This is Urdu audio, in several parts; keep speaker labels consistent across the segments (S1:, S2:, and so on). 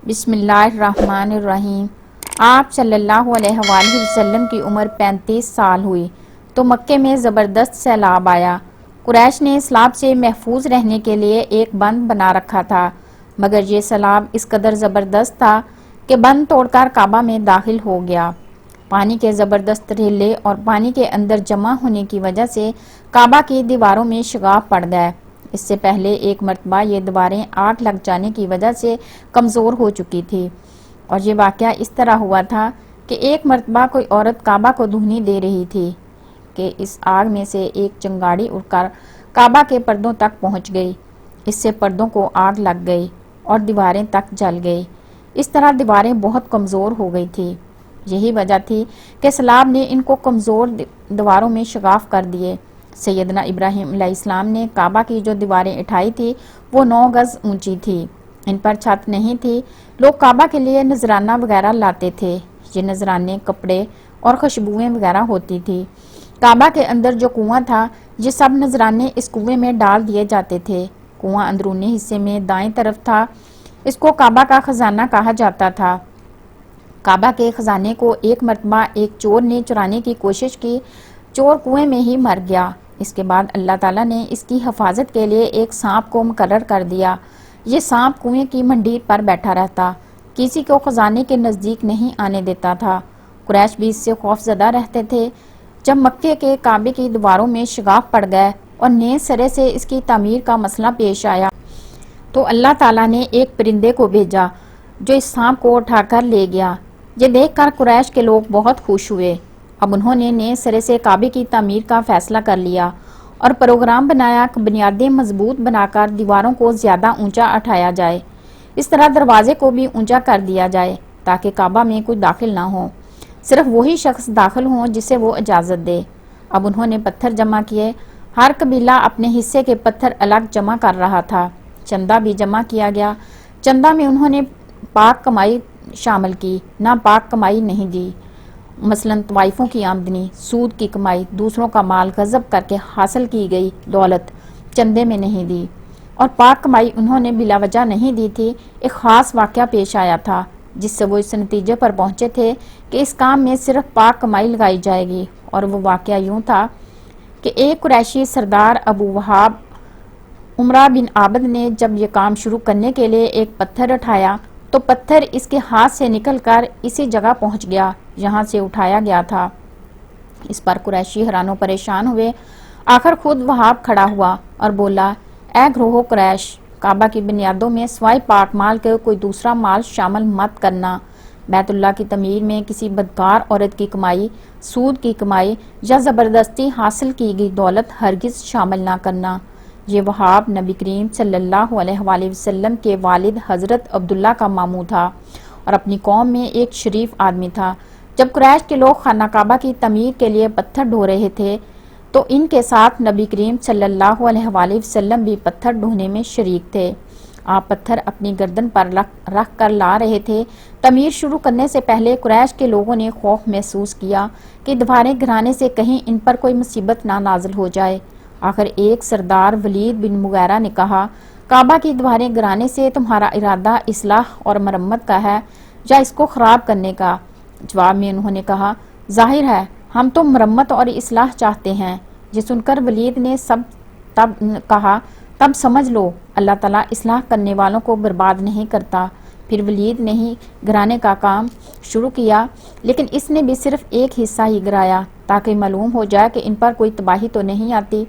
S1: بسم اللہ الرحمن الرحیم۔ آپ صلی اللہ علیہ وآلہ وسلم کی عمر 35 سال ہوئی تو مکے میں زبردست سیلاب آیا۔ قریش نے سیلاب سے محفوظ رہنے کے لیے ایک بند بنا رکھا تھا، مگر یہ سیلاب اس قدر زبردست تھا کہ بند توڑ کر کعبہ میں داخل ہو گیا۔ پانی کے زبردست ریلے اور پانی کے اندر جمع ہونے کی وجہ سے کعبہ کی دیواروں میں شگاف پڑ گئے۔ اس سے پہلے ایک مرتبہ یہ دیواریں آگ لگ جانے کی وجہ سے کمزور ہو چکی تھی، اور یہ واقعہ اس طرح ہوا تھا کہ ایک مرتبہ کوئی عورت کعبہ کو دھونی دے رہی تھی کہ اس آگ میں سے ایک چنگاڑی اڑ کر کعبہ کے پردوں تک پہنچ گئی۔ اس سے پردوں کو آگ لگ گئی اور دیواریں تک جل گئی۔ اس طرح دیواریں بہت کمزور ہو گئی تھی۔ یہی وجہ تھی کہ سیلاب نے ان کو کمزور دیواروں میں شگاف کر دیے۔ سیدنا ابراہیم علیہ السلام نے کعبہ کی جو دیواریں اٹھائی تھی وہ 9 گز اونچی تھی۔ ان پر چھت نہیں تھی۔ لوگ کعبہ کے لیے نذرانہ وغیرہ لاتے تھے۔ یہ نذرانے کپڑے اور خوشبوئیں وغیرہ ہوتی تھی۔ کعبہ کے اندر جو کنواں تھا یہ سب نذرانے اس کنویں میں ڈال دیے جاتے تھے۔ کنواں اندرونی حصے میں دائیں طرف تھا۔ اس کو کعبہ کا خزانہ کہا جاتا تھا۔ کعبہ کے خزانے کو ایک مرتبہ ایک چور نے چرانے کی کوشش کی۔ چور کنویں میں ہی مر گیا۔ اس کے بعد اللہ تعالیٰ نے اس کی حفاظت کے لیے ایک سانپ کو مقرر کر دیا۔ یہ سانپ کنویں کی منڈیر پر بیٹھا رہتا، کسی کو خزانے کے نزدیک نہیں آنے دیتا تھا۔ قریش بھی اس سے خوف زدہ رہتے تھے۔ جب مکے کے کعبے کی دیواروں میں شگاف پڑ گئے اور نئے سرے سے اس کی تعمیر کا مسئلہ پیش آیا تو اللہ تعالیٰ نے ایک پرندے کو بھیجا جو اس سانپ کو اٹھا کر لے گیا۔ یہ دیکھ کر قریش کے لوگ بہت خوش ہوئے۔ اب انہوں نے نئے سرے سے کعبے کی تعمیر کا فیصلہ کر لیا اور پروگرام بنایا کہ بنیادیں مضبوط بنا کر دیواروں کو زیادہ اونچا اٹھایا جائے۔ اس طرح دروازے کو بھی اونچا کر دیا جائے تاکہ کعبہ میں کوئی داخل نہ ہو، صرف وہی شخص داخل ہوں جسے وہ اجازت دے۔ اب انہوں نے پتھر جمع کیے۔ ہر قبیلہ اپنے حصے کے پتھر الگ جمع کر رہا تھا۔ چندہ بھی جمع کیا گیا۔ چندہ میں انہوں نے پاک کمائی شامل کی، نہ پاک کمائی نہیں دی۔ مثلا طوائفوں کی آمدنی، سود کی کمائی، دوسروں کا مال غصب کر کے حاصل کی گئی دولت چندے میں نہیں دی، اور پاک کمائی انہوں نے بلا وجہ نہیں دی تھی۔ ایک خاص واقعہ پیش آیا تھا جس سے وہ اس نتیجے پر پہنچے تھے کہ اس کام میں صرف پاک کمائی لگائی جائے گی، اور وہ واقعہ یوں تھا کہ ایک قریشی سردار ابو وہاب عمرہ بن عابد نے جب یہ کام شروع کرنے کے لیے ایک پتھر اٹھایا تو پتھر اس کے ہاتھ سے نکل کر اسی جگہ پہنچ گیا جہاں سے اٹھایا گیا تھا۔ اس پر قریشی حیران و پریشان ہوئے۔ آخر خود وہاب کھڑا ہوا اور بولا، اے گروہ قریش، کعبہ کی بنیادوں میں سوائے پاک مال کے کوئی دوسرا مال شامل مت کرنا۔ بیت اللہ کی تعمیر میں کسی بدکار عورت کی کمائی، سود کی کمائی یا زبردستی حاصل کی گئی دولت ہرگز شامل نہ کرنا۔ یہ وہاب نبی کریم صلی اللہ علیہ وآلہ وسلم کے والد حضرت عبداللہ کا ماموں تھا اور اپنی قوم میں ایک شریف آدمی تھا۔ جب قریش کے لوگ خانہ کعبہ کی تعمیر کے لیے پتھر ڈھو رہے تھے تو ان کے ساتھ نبی کریم صلی اللہ علیہ وآلہ وسلم بھی پتھر ڈھونے میں شریک تھے۔ آپ پتھر اپنی گردن پر رکھ کر لا رہے تھے۔ تعمیر شروع کرنے سے پہلے قریش کے لوگوں نے خوف محسوس کیا کہ دیواریں گرانے سے کہیں ان پر کوئی مصیبت نہ نازل ہو جائے۔ آخر ایک سردار ولید بن مغیرہ نے کہا، کعبہ کی دیواریں گرانے سے تمہارا ارادہ اصلاح اور مرمت کا ہے یا اس کو خراب کرنے کا؟ جواب میں انہوں نے کہا، ظاہر ہے ہم تو مرمت اور اصلاح چاہتے ہیں۔ یہ سن کر ولید نے تب سمجھ لو اللہ تعالیٰ اصلاح کرنے والوں کو برباد نہیں کرتا۔ پھر ولید نے ہی گرانے کا کام شروع کیا، لیکن اس نے بھی صرف ایک حصہ ہی گرایا تاکہ معلوم ہو جائے کہ ان پر کوئی تباہی تو نہیں آتی۔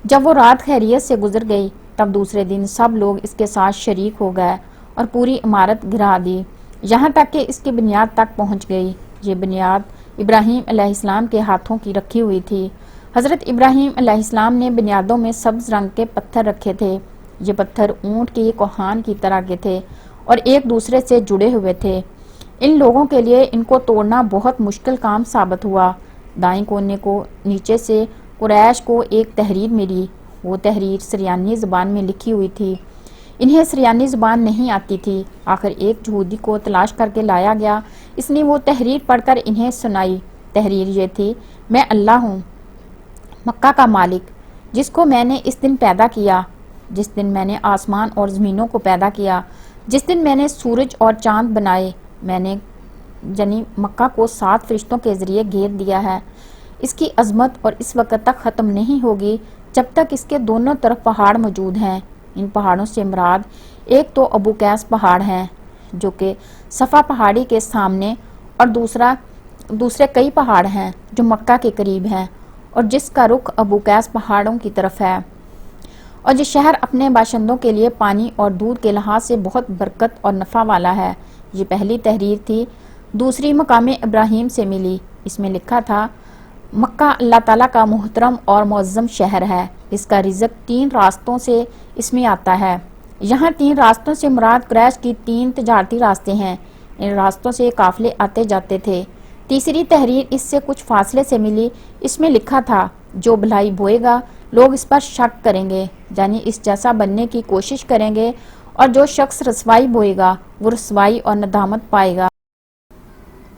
S1: جب وہ رات خیریت سے گزر گئی تب دوسرے دن سب لوگ اس کے ساتھ شریک ہو گئے اور پوری عمارت گرا دی، یہاں تک کہ اس کی بنیاد تک پہنچ گئی۔ یہ بنیاد ابراہیم علیہ السلام کے ہاتھوں کی رکھی ہوئی تھی۔ حضرت ابراہیم علیہ السلام نے بنیادوں میں سبز رنگ کے پتھر رکھے تھے۔ یہ پتھر اونٹ کی کوہان کی طرح کے تھے اور ایک دوسرے سے جڑے ہوئے تھے۔ ان لوگوں کے لیے ان کو توڑنا بہت مشکل کام ثابت ہوا۔ دائیں کونے کو نیچے سے قریش کو ایک تحریر ملی۔ وہ تحریر سریانی زبان میں لکھی ہوئی تھی۔ انہیں سریانی زبان نہیں آتی تھی۔ آخر ایک یہودی کو تلاش کر کے لایا گیا۔ اس نے وہ تحریر پڑھ کر انہیں سنائی۔ تحریر یہ تھی، میں اللہ ہوں، مکہ کا مالک، جس کو میں نے اس دن پیدا کیا جس دن میں نے آسمان اور زمینوں کو پیدا کیا۔ جس دن میں نے سورج اور چاند بنائے، میں نے یعنی مکہ کو 7 فرشتوں کے ذریعے گھیر دیا ہے۔ اس کی عظمت اور اس وقت تک ختم نہیں ہوگی جب تک اس کے دونوں طرف پہاڑ موجود ہیں۔ ان پہاڑوں سے مراد ایک تو ابو قیس پہاڑ ہیں جو کہ صفا پہاڑی کے سامنے، اور دوسرے کئی پہاڑ ہیں جو مکہ کے قریب ہیں اور جس کا رخ ابو قیس پہاڑوں کی طرف ہے، اور یہ شہر اپنے باشندوں کے لیے پانی اور دودھ کے لحاظ سے بہت برکت اور نفع والا ہے۔ یہ پہلی تحریر تھی، دوسری مقام ابراہیم سے ملی۔ اس میں لکھا تھا، مکہ اللہ تعالیٰ کا محترم اور معظم شہر ہے، اس کا رزق 3 راستوں سے اس میں آتا ہے۔ یہاں 3 راستوں سے مراد قریش کی 3 تجارتی راستے ہیں، ان راستوں سے قافلے آتے جاتے تھے۔ تیسری تحریر اس سے کچھ فاصلے سے ملی، اس میں لکھا تھا، جو بھلائی بوئے گا لوگ اس پر شک کریں گے، یعنی اس جیسا بننے کی کوشش کریں گے، اور جو شخص رسوائی بوئے گا وہ رسوائی اور ندامت پائے گا۔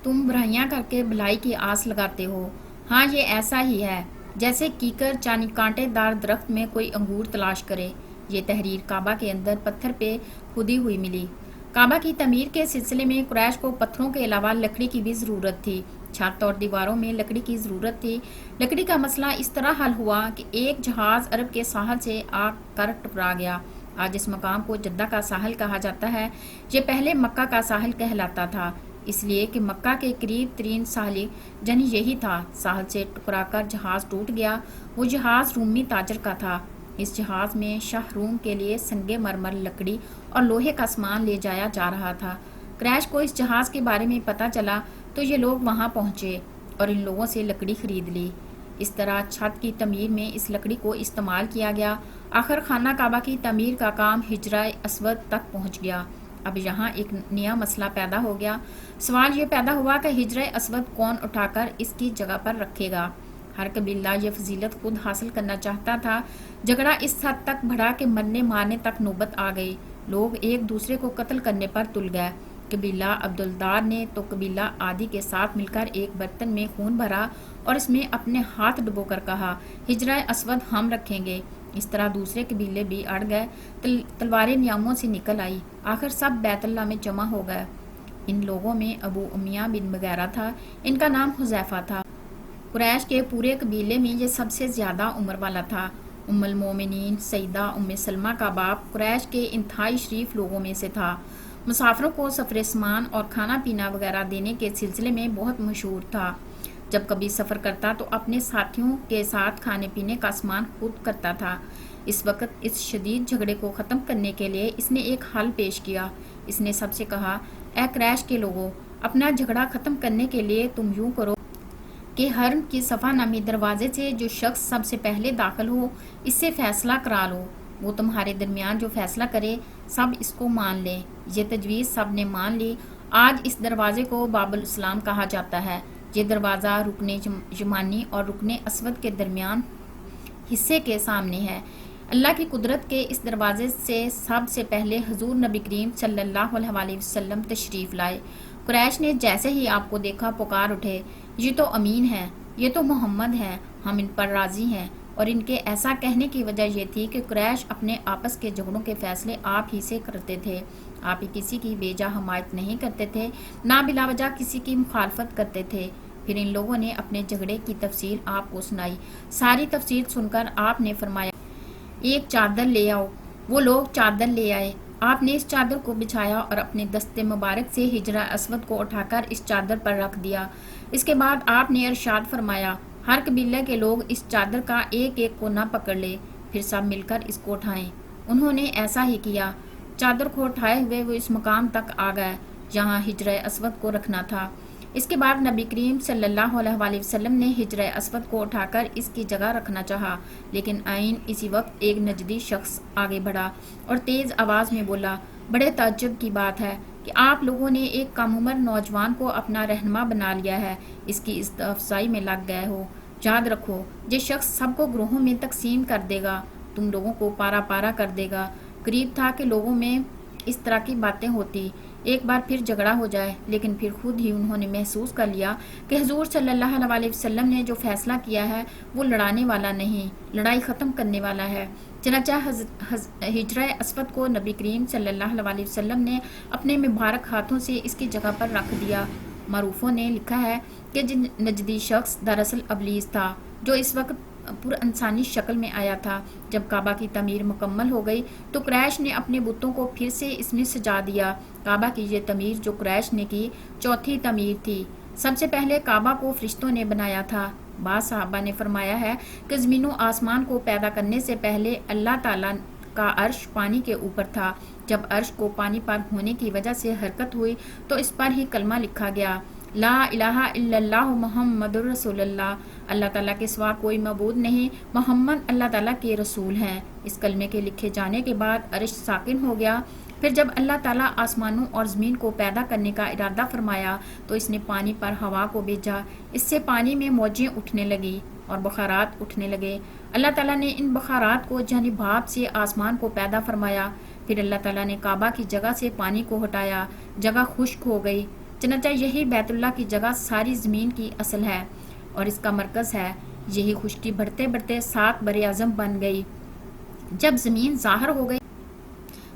S1: تم برائیاں کر کے بھلائی کی آس لگاتے ہو، ہاں یہ ایسا ہی ہے جیسے کیکر چانی کانٹے دار درخت میں کوئی انگور تلاش کرے۔ یہ تحریر کعبہ کے اندر پتھر پہ کھدی ہوئی ملی۔ کعبہ کی تعمیر کے سلسلے میں قریش کو پتھروں کے علاوہ لکڑی کی بھی ضرورت تھی، چھت اور دیواروں میں لکڑی کی ضرورت تھی۔ لکڑی کا مسئلہ اس طرح حل ہوا کہ ایک جہاز عرب کے ساحل سے آ کر ٹکرا گیا۔ آج اس مقام کو جدہ کا ساحل کہا جاتا ہے، یہ پہلے مکہ کا ساحل کہلاتا تھا، اس لیے کہ مکہ کے قریب ترین ساحل جنی یہی تھا۔ ساحل سے ٹکرا کر جہاز ٹوٹ گیا، وہ جہاز رومی تاجر کا تھا۔ اس جہاز میں شاہ روم کے لیے سنگ مرمر، لکڑی اور لوہے کا سامان لے جایا جا رہا تھا۔ قریش کو اس جہاز کے بارے میں پتہ چلا تو یہ لوگ وہاں پہنچے اور ان لوگوں سے لکڑی خرید لی۔ اس طرح چھت کی تعمیر میں اس لکڑی کو استعمال کیا گیا۔ آخر خانہ کعبہ کی تعمیر کا کام حجرہ اسود تک پہنچ گیا۔ اب یہاں ایک نیا مسئلہ پیدا ہو گیا۔ سوال یہ پیدا ہوا کہ حجرہ اسود کون اٹھا کر اس کی جگہ پر رکھے گا؟ ہر قبیلہ یہ فضیلت خود حاصل کرنا چاہتا تھا۔ جھگڑا اس حد تک بڑھا کہ مرنے مارنے تک نوبت آ گئی، لوگ ایک دوسرے کو قتل کرنے پر تل گئے۔ قبیلہ عبدالدار نے تو قبیلہ عادی کے ساتھ مل کر ایک برتن میں خون بھرا اور اس میں اپنے ہاتھ ڈبو کر کہا، حجرہ اسود ہم رکھیں گے۔ اس طرح دوسرے قبیلے بھی اڑ گئے، تلواریں نیاموں سے نکل آئی، آخر سب بیت اللہ میں جمع ہو گئے۔ ان لوگوں میں ابو امیہ بن مغیرہ تھا، ان کا نام حذیفہ تھا۔ قریش کے پورے قبیلے میں یہ سب سے زیادہ عمر والا تھا۔ ام المومنین سیدہ ام سلمہ کا باپ قریش کے انتہائی شریف لوگوں میں سے تھا، مسافروں کو سفر سامان اور کھانا پینا وغیرہ دینے کے سلسلے میں بہت مشہور تھا۔ جب کبھی سفر کرتا تو اپنے ساتھیوں کے ساتھ کھانے پینے کا سامان خود کرتا تھا۔ اس وقت اس شدید جھگڑے کو ختم کرنے کے لیے اس نے ایک حل پیش کیا۔ اس نے سب سے کہا، اے قریش کے لوگوں، اپنا جھگڑا ختم کرنے کے لیے تم یوں کرو کہ حرم کی صفا نامی دروازے سے جو شخص سب سے پہلے داخل ہو اس سے فیصلہ کرا لو، وہ تمہارے درمیان جو فیصلہ کرے سب اس کو مان لیں۔ یہ تجویز سب نے مان لی۔ آج اس دروازے کو باب الاسلام کہا جاتا ہے۔ یہ دروازہ رکن یمانی اور رکن اسود کے درمیان حصے کے سامنے ہے۔ اللہ کی قدرت کے اس دروازے سے سب سے پہلے حضور نبی کریم صلی اللہ علیہ وسلم تشریف لائے۔ قریش نے جیسے ہی آپ کو دیکھا پکار اٹھے، یہ تو امین ہے، یہ تو محمد ہے، ہم ان پر راضی ہیں۔ اور ان کے ایسا کہنے کی وجہ یہ تھی کہ قریش اپنے آپس کے جھگڑوں کے فیصلے آپ ہی سے کرتے تھے، آپ ہی کسی کی بے جا حمایت نہیں کرتے تھے، نہ بلا وجہ کسی کی مخالفت کرتے تھے۔ پھر ان لوگوں نے اپنے جھگڑے کی تفصیل آپ کو سنائی۔ ساری تفصیل سن کر آپ نے فرمایا، ایک چادر لے آؤ۔ وہ لوگ چادر لے آئے۔ آپ نے اس چادر کو بچھایا اور اپنے دست مبارک سے حجرہ اسود کو اٹھا کر اس چادر پر رکھ دیا۔ اس کے بعد آپ نے ارشاد فرمایا، ہر قبیلے کے لوگ اس چادر کا ایک ایک کونا پکڑ لے، پھر سب مل کر اس کو اٹھائیں۔ انہوں نے ایسا ہی کیا۔ چادر کو اٹھائے ہوئے وہ اس مقام تک آ گئے جہاں حجرہ اسود کو رکھنا تھا۔ اس کے بعد نبی کریم صلی اللہ علیہ وسلم نے حجرہ اسود کو اٹھا کر اس کی جگہ رکھنا چاہا، لیکن عین اسی وقت ایک نجدی شخص آگے بڑھا اور تیز آواز میں بولا، بڑے تعجب کی بات ہے کہ آپ لوگوں نے ایک کم عمر نوجوان کو اپنا رہنما بنا لیا ہے، اس کی عزت افزائی میں لگ گئے ہو۔ یاد رکھو، یہ شخص سب کو گروہوں میں تقسیم کر دے گا، تم لوگوں کو پارا پارا کر دے گا۔ قریب تھا کہ لوگوں میں اس طرح کی باتیں ہوتی، ایک بار پھر جھگڑا ہو جائے، لیکن پھر خود ہی انہوں نے محسوس کر لیا کہ حضور صلی اللہ علیہ وسلم نے جو فیصلہ کیا ہے وہ لڑانے والا نہیں، لڑائی ختم کرنے والا ہے۔ چنانچہ حجرہ اسود کو نبی کریم صلی اللہ علیہ وسلم نے اپنے مبارک ہاتھوں سے اس کی جگہ پر رکھ دیا۔ معروفوں نے لکھا ہے کہ نجدی شخص دراصل ابلیس تھا، جو اس وقت پر انسانی شکل میں آیا تھا۔ جب کعبہ کی تعمیر مکمل ہو گئی تو قریش نے اپنے بتوں کو پھر سے اس میں سجا دیا۔ کعبہ کی یہ تعمیر جو قریش نے کی، چوتھی تعمیر تھی۔ سب سے پہلے کعبہ کو فرشتوں نے بنایا تھا۔ بعض صحابہ نے فرمایا ہے کہ زمین و آسمان کو پیدا کرنے سے پہلے اللہ تعالیٰ کا عرش پانی کے اوپر تھا۔ جب عرش کو پانی پر ہونے کی وجہ سے حرکت ہوئی تو اس پر ہی کلمہ لکھا گیا، لا الہ الا اللہ محمد الرسول اللہ، اللہ تعالیٰ کے سوا کوئی معبود نہیں، محمد اللہ تعالیٰ کے رسول ہیں۔ اس کلمے کے لکھے جانے کے بعد عرش ساکن ہو گیا۔ پھر جب اللہ تعالیٰ آسمانوں اور زمین کو پیدا کرنے کا ارادہ فرمایا تو اس نے پانی پر ہوا کو بھیجا، اس سے پانی میں موجیں اٹھنے لگی اور بخارات اٹھنے لگے۔ اللہ تعالیٰ نے ان بخارات کو جانب بھاپ سے آسمان کو پیدا فرمایا۔ پھر اللہ تعالیٰ نے کعبہ کی جگہ سے پانی کو ہٹایا، جگہ خشک ہو گئی۔ چنانچہ یہی بیت اللہ کی جگہ ساری زمین کی اصل ہے اور اس کا مرکز ہے۔ یہی خشکی بڑھتے بڑھتے 7 بر اعظم بن گئی۔ جب زمین ظاہر ہو گئی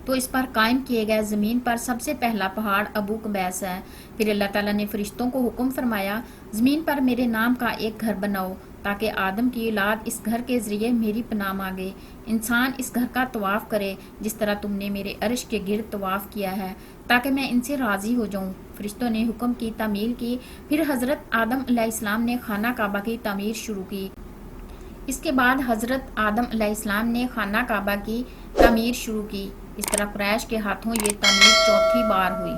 S1: تو اس پر قائم کیے گئے زمین پر سب سے پہلا پہاڑ ابو قبیس ہے۔ پھر اللہ تعالیٰ نے فرشتوں کو حکم فرمایا، زمین پر میرے نام کا ایک گھر بناؤ تاکہ آدم کی اولاد اس گھر کے ذریعے میری پناہ مانگے۔ انسان اس گھر کا طواف کرے جس طرح تم نے میرے عرش کے گرد طواف کیا ہے، تاکہ میں ان سے راضی ہو جاؤں۔ فرشتوں نے حکم کی تعمیل کی۔ پھر حضرت آدم علیہ السلام نے خانہ کعبہ کی تعمیر شروع کی۔ اس کے بعد حضرت آدم علیہ السلام نے خانہ کعبہ کی تعمیر شروع کی۔ اس طرح قریش کے ہاتھوں یہ تعمیر چوتھی بار ہوئی۔